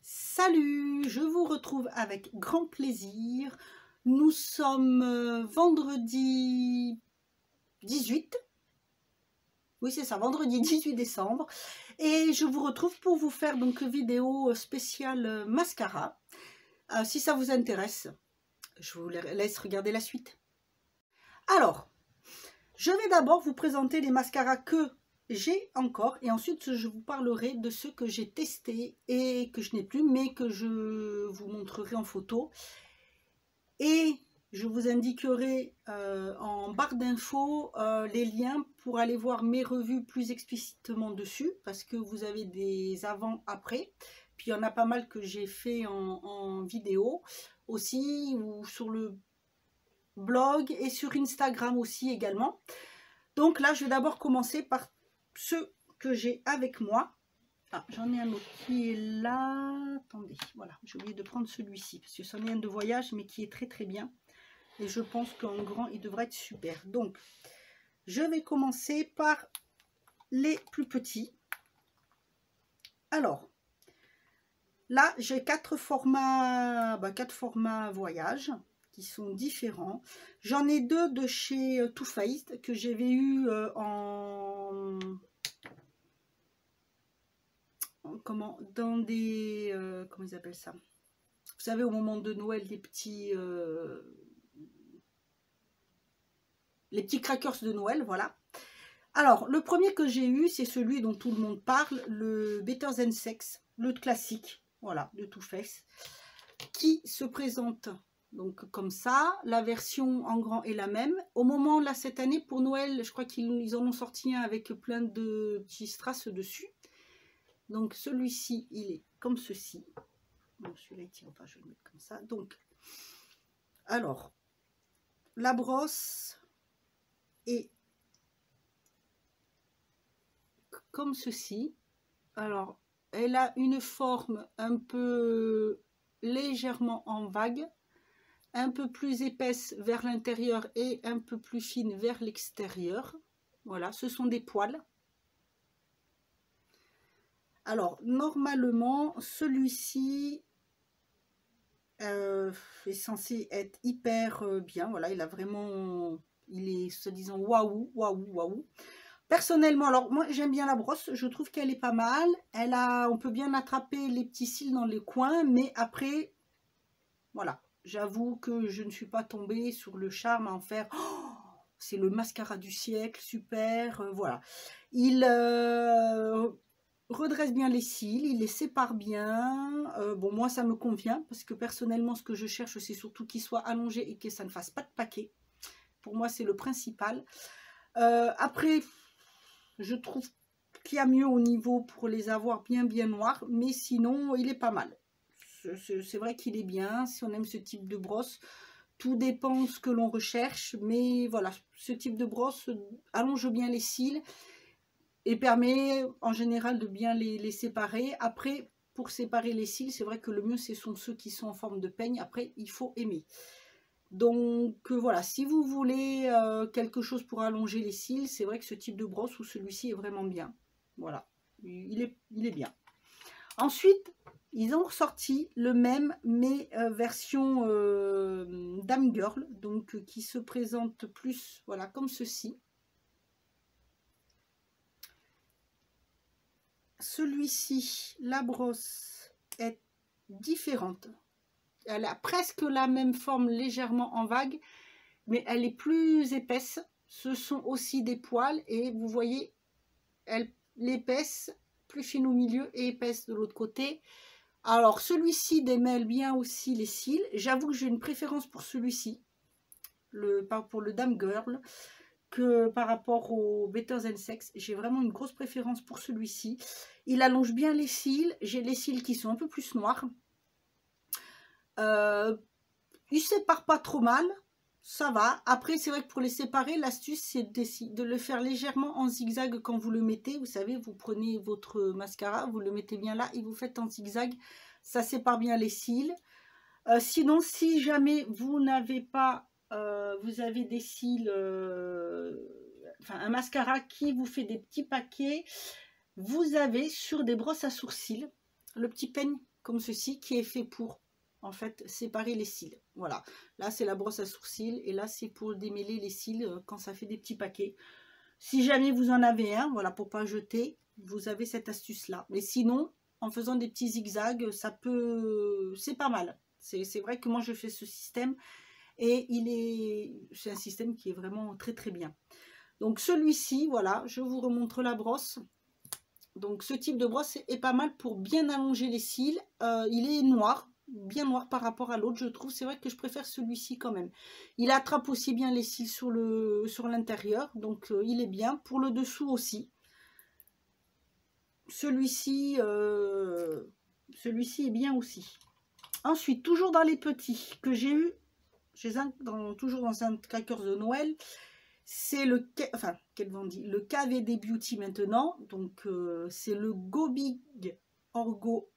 Salut, je vous retrouve avec grand plaisir. Nous sommes vendredi 18. Oui, c'est ça, vendredi 18 décembre. Et je vous retrouve pour vous faire donc une vidéo spéciale mascara. Si ça vous intéresse, je vous laisse regarder la suite. Alors, je vais d'abord vous présenter les mascaras que j'ai encore et ensuite je vous parlerai de ceux que j'ai testés et que je n'ai plus mais que je vous montrerai en photo et je vous indiquerai en barre d'infos les liens pour aller voir mes revues plus explicitement dessus parce que vous avez des avant-après, puis il y en a pas mal que j'ai fait en vidéo aussi ou sur le blog et sur Instagram aussi également. Donc là je vais d'abord commencer par ceux que j'ai avec moi. Ah, j'en ai un autre qui est là. Attendez, voilà, j'ai oublié de prendre celui-ci parce que c'en est un de voyage mais qui est très très bien. Et je pense qu'en grand, il devrait être super. Donc, je vais commencer par les plus petits. Alors, là, j'ai quatre formats voyage qui sont différents. J'en ai deux de chez Too Faced que j'avais eu dans des comment ils appellent ça, vous savez, au moment de Noël, les petits crackers de Noël, voilà. Alors le premier que j'ai eu, c'est celui dont tout le monde parle, le Better Than Sex, le classique, voilà, de Too Faced, qui se présente donc comme ça. La version en grand est la même. Au moment là cette année pour Noël, je crois qu'ils en ont sorti un avec plein de petits strass dessus. Donc celui-ci, il est comme ceci. Bon, celui-là, enfin, je vais le mettre comme ça. Donc, alors, la brosse est comme ceci. Alors, elle a une forme un peu légèrement en vague, un peu plus épaisse vers l'intérieur et un peu plus fine vers l'extérieur. Voilà, ce sont des poils. Alors, normalement, celui-ci est censé être hyper bien. Voilà, il est soi-disant waouh, waouh, waouh. Personnellement, alors moi j'aime bien la brosse, je trouve qu'elle est pas mal. On peut bien attraper les petits cils dans les coins, mais après, voilà, j'avoue que je ne suis pas tombée sur le charme à en faire. Oh, c'est le mascara du siècle, super, voilà. Il redresse bien les cils, il les sépare bien. Bon, moi ça me convient parce que personnellement, ce que je cherche, c'est surtout qu'il soit allongé et que ça ne fasse pas de paquet. Pour moi, c'est le principal. Après, je trouve qu'il y a mieux au niveau pour les avoir bien noirs, mais sinon il est pas mal. C'est vrai qu'il est bien si on aime ce type de brosse. Tout dépend de ce que l'on recherche, mais voilà, ce type de brosse allonge bien les cils et permet en général de bien les séparer. Après, pour séparer les cils, c'est vrai que le mieux ce sont ceux qui sont en forme de peigne. Après, il faut aimer. Donc voilà, si vous voulez quelque chose pour allonger les cils, c'est vrai que ce type de brosse ou celui-ci est vraiment bien. Voilà, il est bien. Ensuite, ils ont ressorti le même, mais version Dame Girl, donc qui se présente plus, voilà, comme ceci. Celui-ci, la brosse est différente. Elle a presque la même forme, légèrement en vague, mais elle est plus épaisse. Ce sont aussi des poils et vous voyez, l'épaisse, plus fine au milieu et épaisse de l'autre côté. Alors celui-ci démêle bien aussi les cils. J'avoue que j'ai une préférence pour celui-ci, pour le Dame Girl, que par rapport au Better Than Sex. J'ai vraiment une grosse préférence pour celui-ci. Il allonge bien les cils. J'ai les cils qui sont un peu plus noirs. Il sépare pas trop mal, ça va. Après, c'est vrai que pour les séparer, l'astuce, c'est de le faire légèrement en zigzag quand vous le mettez. Vous savez, vous prenez votre mascara, vous le mettez bien là et vous faites en zigzag. Ça sépare bien les cils. Sinon, si jamais vous n'avez pas, vous avez des cils, enfin un mascara qui vous fait des petits paquets, vous avez sur des brosses à sourcils le petit peigne comme ceci, qui est fait pour, en fait, séparer les cils. Voilà, là c'est la brosse à sourcils, et là c'est pour démêler les cils quand ça fait des petits paquets. Si jamais vous en avez un, voilà, pour pas jeter, vous avez cette astuce-là. Mais sinon, en faisant des petits zigzags, ça peut... c'est pas mal. C'est vrai que moi je fais ce système, et c'est un système qui est vraiment très très bien. Donc celui-ci, voilà, je vous remontre la brosse. Donc ce type de brosse est pas mal pour bien allonger les cils. Il est noir, bien noir par rapport à l'autre, je trouve. C'est vrai que je préfère celui-ci quand même. Il attrape aussi bien les cils sur l'intérieur, donc il est bien. Pour le dessous aussi. Celui-ci est bien aussi. Ensuite, toujours dans les petits que j'ai eu, toujours dans un cracker de Noël, c'est le KVD Beauty maintenant. Donc c'est le Go Big Orgo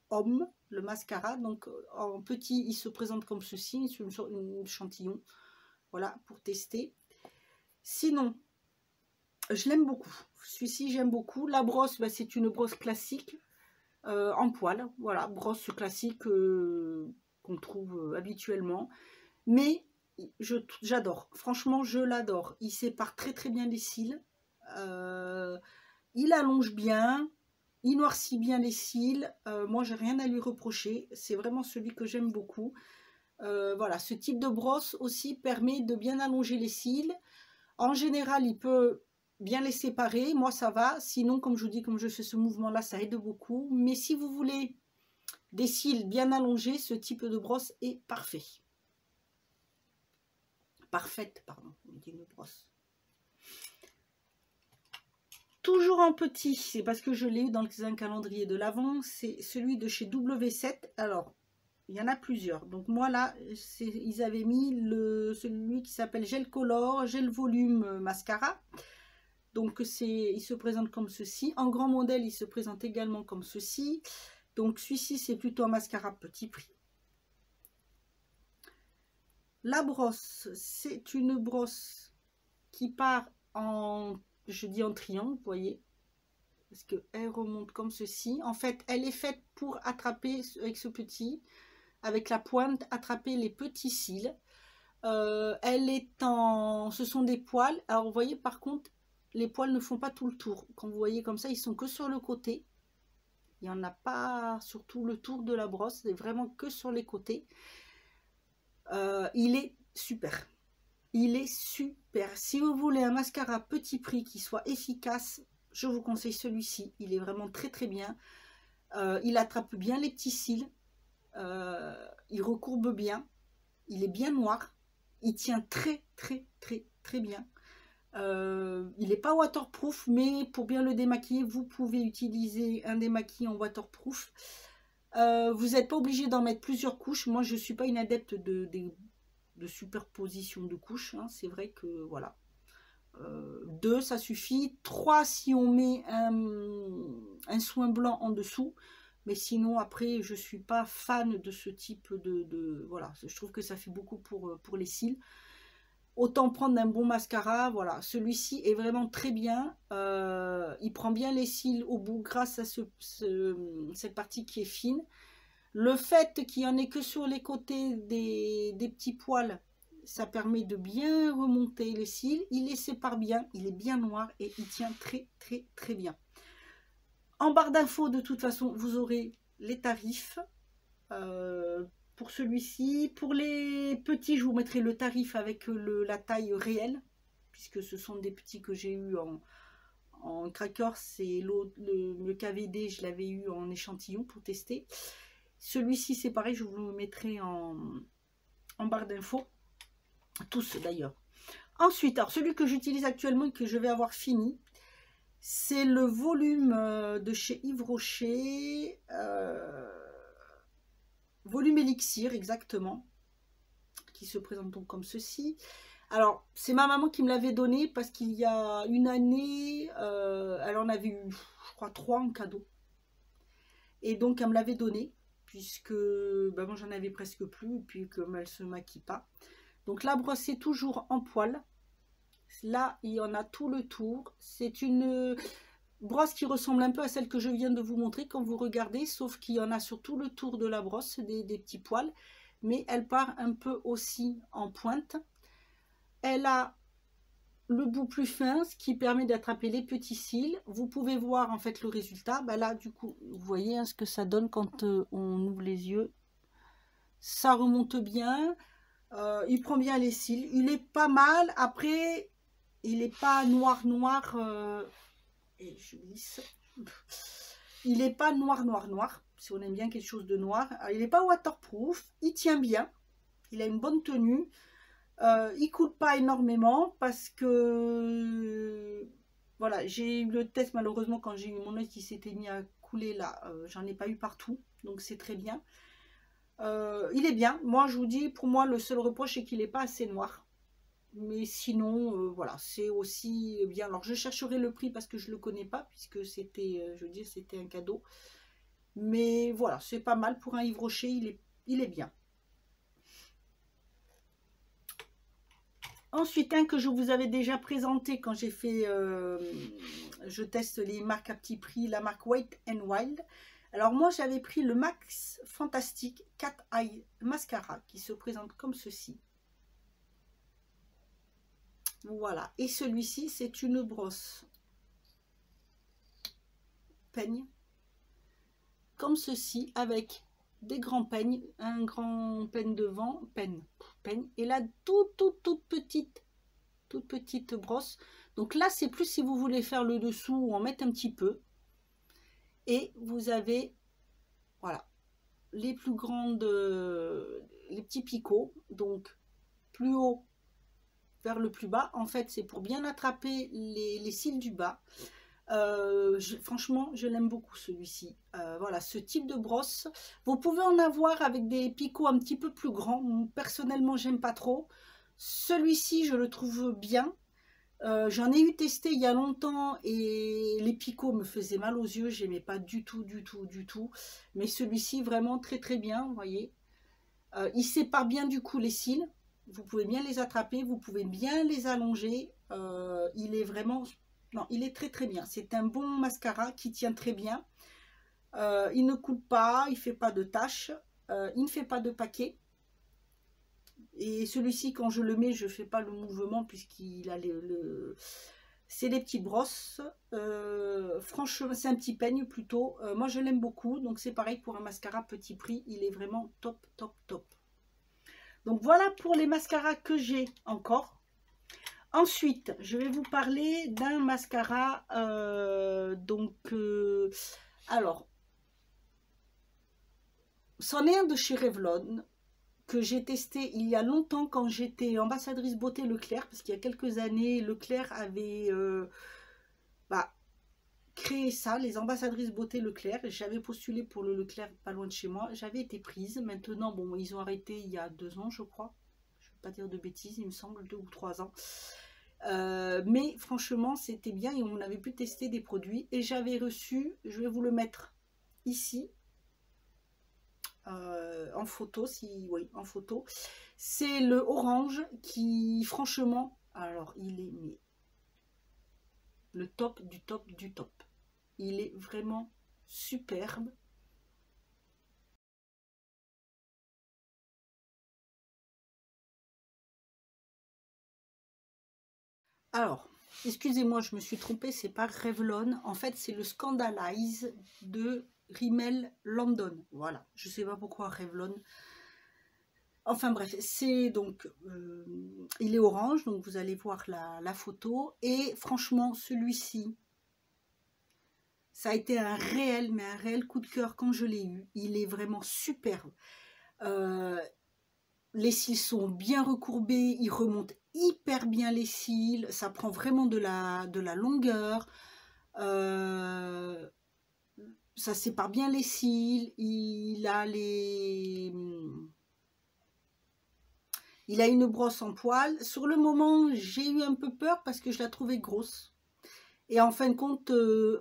Homme, le mascara. Donc en petit, il se présente comme ceci, c'est une échantillon. Voilà, pour tester. Sinon, je l'aime beaucoup. Celui-ci, j'aime beaucoup. La brosse, bah, c'est une brosse classique en poil. Voilà, brosse classique qu'on trouve habituellement. Mais j'adore. Franchement, je l'adore. Il sépare très très bien les cils. Il allonge bien. Il noircit bien les cils. Moi, j'ai rien à lui reprocher. C'est vraiment celui que j'aime beaucoup. Voilà, ce type de brosse aussi permet de bien allonger les cils. En général, il peut bien les séparer. Moi, ça va. Sinon, comme je vous dis, comme je fais ce mouvement-là, ça aide beaucoup. Mais si vous voulez des cils bien allongés, ce type de brosse est parfait. Parfaite, pardon, on dit une brosse. Toujours en petit, c'est parce que je l'ai eu dans un calendrier de l'Avent, c'est celui de chez W7. Alors, il y en a plusieurs. Donc moi là, ils avaient mis celui qui s'appelle Gel Color, Gel Volume Mascara. Donc il se présente comme ceci. En grand modèle, il se présente également comme ceci. Donc celui-ci, c'est plutôt un mascara petit prix. La brosse, c'est une brosse qui part en, je dis en triangle, vous voyez, parce qu'elle remonte comme ceci. En fait, elle est faite pour attraper avec ce petit, avec la pointe, attraper les petits cils. Elle est ce sont des poils. Alors, vous voyez, par contre, les poils ne font pas tout le tour. Quand vous voyez comme ça, ils sont que sur le côté. Il n'y en a pas sur tout le tour de la brosse, c'est vraiment que sur les côtés. Il est super. Il est super. Si vous voulez un mascara petit prix qui soit efficace, je vous conseille celui-ci. Il est vraiment très très bien. Il attrape bien les petits cils. Il recourbe bien. Il est bien noir. Il tient très très très très bien. Il n'est pas waterproof, mais pour bien le démaquiller, vous pouvez utiliser un démaquillant waterproof. Vous n'êtes pas obligé d'en mettre plusieurs couches. Moi, je ne suis pas une adepte de superposition de couches. Hein. C'est vrai que voilà. 2, ça suffit. 3, si on met un soin blanc en dessous. Mais sinon, après, je ne suis pas fan de ce type voilà, je trouve que ça fait beaucoup pour les cils. Autant prendre un bon mascara, voilà. Celui-ci est vraiment très bien. Il prend bien les cils au bout grâce à cette partie qui est fine. Le fait qu'il n'y en ait que sur les côtés des petits poils, ça permet de bien remonter les cils. Il les sépare bien, il est bien noir et il tient très très très bien. En barre d'infos, de toute façon, vous aurez les tarifs. Pour celui-ci, pour les petits, je vous mettrai le tarif avec la taille réelle, puisque ce sont des petits que j'ai eu en cracker. C'est le KVD, je l'avais eu en échantillon pour tester. Celui-ci, c'est pareil, je vous le mettrai en barre d'infos. Tous d'ailleurs. Ensuite, alors celui que j'utilise actuellement et que je vais avoir fini, c'est le volume de chez Yves Rocher. Volume élixir, exactement, qui se présente donc comme ceci. Alors, c'est ma maman qui me l'avait donné parce qu'il y a une année, elle en avait eu, je crois, 3 en cadeau. Et donc, elle me l'avait donné, puisque ben, moi, j'en avais presque plus, et puis comme elle ne se maquille pas. Donc, la brosse est toujours en poil. Là, il y en a tout le tour. C'est une... brosse qui ressemble un peu à celle que je viens de vous montrer quand vous regardez, sauf qu'il y en a sur tout le tour de la brosse, des petits poils, mais elle part un peu aussi en pointe. Elle a le bout plus fin, ce qui permet d'attraper les petits cils. Vous pouvez voir en fait le résultat. Ben là, du coup, vous voyez hein, ce que ça donne quand on ouvre les yeux. Ça remonte bien. Il prend bien les cils. Il est pas mal. Après, il n'est pas noir. Et je glisse. Il n'est pas noir. Si on aime bien quelque chose de noir. Alors, il n'est pas waterproof. Il tient bien. Il a une bonne tenue. Il coule pas énormément parce que voilà, j'ai eu le test malheureusement quand j'ai eu mon œil qui s'était mis à couler là, j'en ai pas eu partout, donc c'est très bien. Il est bien, moi je vous dis, pour moi le seul reproche c'est qu'il n'est pas assez noir, mais sinon voilà, c'est aussi bien. Alors je chercherai le prix parce que je le connais pas puisque c'était, je veux dire, c'était un cadeau, mais voilà, c'est pas mal pour un Yves Rocher, il est bien. Ensuite, un que je vous avais déjà présenté quand j'ai fait, je teste les marques à petit prix, la marque Wet n Wild. Alors moi, j'avais pris le Max Fantastic Cat Eye Mascara qui se présente comme ceci. Voilà. Et celui-ci, c'est une brosse peigne comme ceci avec des grands peignes, un grand peigne devant, peigne, et là toute petite brosse. Donc là c'est plus si vous voulez faire le dessous ou en mettre un petit peu. Et vous avez voilà les plus grandes, les petits picots, donc plus haut vers le plus bas. En fait c'est pour bien attraper les cils du bas. Franchement je l'aime beaucoup celui-ci. Voilà, ce type de brosse, vous pouvez en avoir avec des picots un petit peu plus grands. Personnellement j'aime pas trop. Celui-ci je le trouve bien. J'en ai eu testé il y a longtemps et les picots me faisaient mal aux yeux, j'aimais pas du tout. Mais celui-ci vraiment très bien, vous voyez. Il sépare bien du coup les cils, vous pouvez bien les attraper, vous pouvez bien les allonger. Il est vraiment, non, il est très bien. C'est un bon mascara qui tient très bien. Il ne coule pas, il fait pas de taches, il ne fait pas de paquets. Et celui-ci, quand je le mets, je fais pas le mouvement puisqu'il a c'est les petites brosses. Franchement, c'est un petit peigne plutôt. Moi, je l'aime beaucoup. Donc, c'est pareil pour un mascara petit prix. Il est vraiment top. Donc, voilà pour les mascaras que j'ai encore. Ensuite, je vais vous parler d'un mascara. Alors, c'en est un de chez Revlon que j'ai testé il y a longtemps quand j'étais ambassadrice beauté Leclerc, parce qu'il y a quelques années, Leclerc avait créé ça, les ambassadrices beauté Leclerc. J'avais postulé pour le Leclerc pas loin de chez moi, j'avais été prise. Maintenant, bon, ils ont arrêté il y a 2 ans, je crois. Je ne vais pas dire de bêtises, il me semble, 2 ou 3 ans. Mais franchement, c'était bien et on avait pu tester des produits. Et j'avais reçu, je vais vous le mettre ici, en photo, oui, en photo, c'est le orange qui franchement, alors il est mais le top du top, il est vraiment superbe. Alors excusez-moi, je me suis trompée, c'est pas Revlon, en fait c'est le Scandalize de Rimmel London. Voilà, je sais pas pourquoi Revlon. Enfin bref, c'est donc, il est orange, donc vous allez voir la photo. Et franchement, celui-ci, ça a été un réel coup de cœur quand je l'ai eu. Il est vraiment superbe. Les cils sont bien recourbés, il remonte hyper bien les cils, ça prend vraiment de la longueur. Ça sépare bien les cils, il a une brosse en poil. Sur le moment, j'ai eu un peu peur parce que je la trouvais grosse. Et en fin de compte,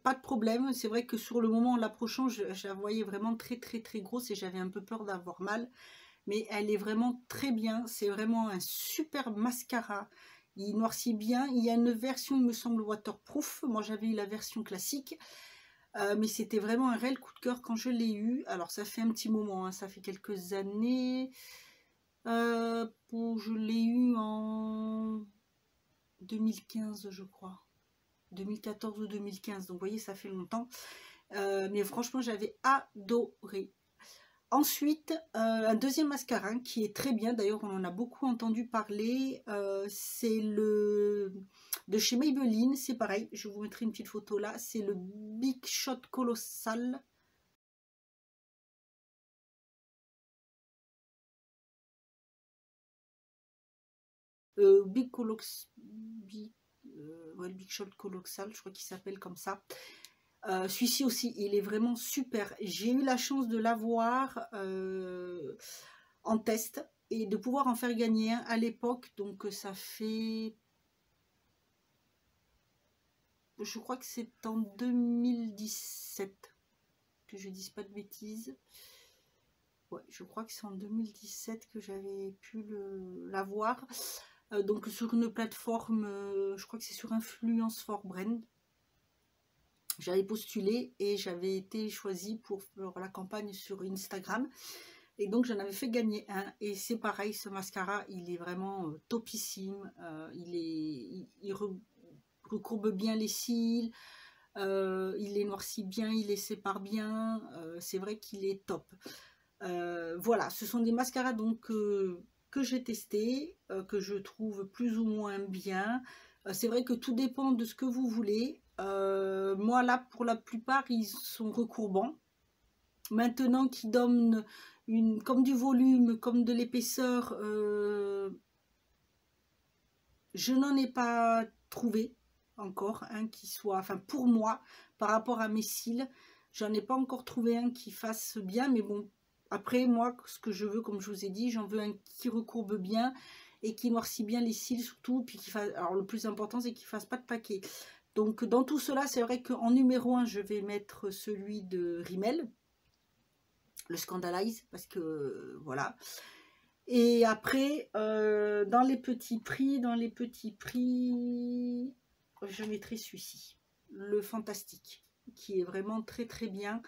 pas de problème. C'est vrai que sur le moment, en l'approchant, je la voyais vraiment très grosse et j'avais un peu peur d'avoir mal. Mais elle est vraiment très bien. C'est vraiment un super mascara. il noircit bien. Il y a une version, il me semble, waterproof. Moi, j'avais eu la version classique. Mais c'était vraiment un réel coup de cœur quand je l'ai eu. Alors, ça fait un petit moment, hein, ça fait quelques années. Je l'ai eu en 2015, je crois. 2014 ou 2015. Donc, vous voyez, ça fait longtemps. Mais franchement, j'avais adoré. Ensuite, un deuxième mascara qui est très bien, d'ailleurs on en a beaucoup entendu parler, c'est le de chez Maybelline, c'est pareil, je vous mettrai une petite photo là, c'est le Big Shot Colossal. Big Shot Colossal, je crois qu'il s'appelle comme ça. Celui-ci aussi, il est vraiment super. J'ai eu la chance de l'avoir en test et de pouvoir en faire gagner un à l'époque. Donc ça fait... Je crois que c'est en 2017, que je ne dise pas de bêtises. Ouais, je crois que c'est en 2017 que j'avais pu l'avoir. Donc sur une plateforme, je crois que c'est sur Influence for Brand. J'avais postulé et j'avais été choisie pour la campagne sur Instagram. Et donc j'en avais fait gagner un. Et c'est pareil, ce mascara, il est vraiment topissime. Il recourbe bien les cils. Il les noircit bien, il les sépare bien. C'est vrai qu'il est top. Voilà, ce sont des mascaras donc que j'ai testés, que je trouve plus ou moins bien. C'est vrai que tout dépend de ce que vous voulez. Moi là, pour la plupart, ils sont recourbants. Maintenant qu'ils donnent comme du volume, comme de l'épaisseur, je n'en ai pas trouvé encore un qui soit, enfin pour moi, par rapport à mes cils, j'en ai pas encore trouvé un qui fasse bien, mais bon, après moi, ce que je veux, comme je vous ai dit, j'en veux un qui recourbe bien et qui noircit bien les cils surtout, puis qui fasse, alors le plus important c'est qu'il fasse pas de paquet. Donc dans tout cela, c'est vrai qu'en numéro 1, je vais mettre celui de Rimmel, le Scandalize, parce que voilà. Et après, dans les petits prix, je mettrai celui-ci, le Fantastique, qui est vraiment très très bien.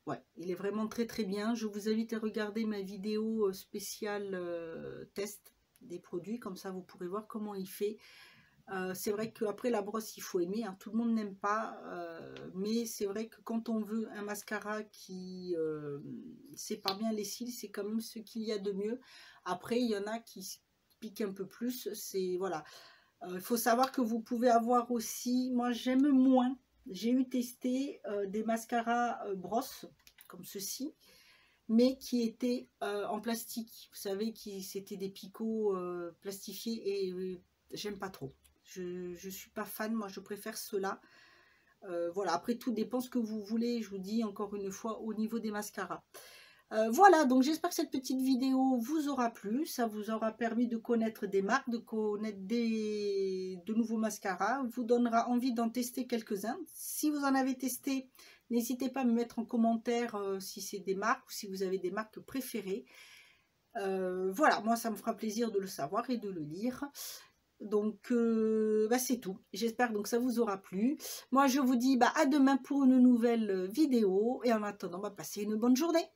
Ouais, il est vraiment très très bien. Je vous invite à regarder ma vidéo spéciale test des produits, comme ça vous pourrez voir comment il fait. C'est vrai qu'après la brosse il faut aimer, hein. Tout le monde n'aime pas, mais c'est vrai que quand on veut un mascara qui sépare bien les cils, c'est quand même ce qu'il y a de mieux. Après il y en a qui piquent un peu plus, c'est voilà. Il faut savoir que vous pouvez avoir aussi, moi j'aime moins, j'ai eu testé des mascaras brosse comme ceci, mais qui étaient en plastique, vous savez, c'était des picots plastifiés et j'aime pas trop. Je suis pas fan, moi je préfère cela. Voilà, après tout dépend ce que vous voulez, je vous dis encore une fois au niveau des mascaras. Voilà, donc j'espère que cette petite vidéo vous aura plu, ça vous aura permis de connaître des marques, de connaître de nouveaux mascaras, vous donnera envie d'en tester quelques-uns. Si vous en avez testé, n'hésitez pas à me mettre en commentaire si c'est des marques ou si vous avez des marques préférées. Voilà, moi ça me fera plaisir de le savoir et de le lire. Donc c'est tout, j'espère donc que ça vous aura plu. Moi je vous dis à demain pour une nouvelle vidéo et en attendant passez une bonne journée.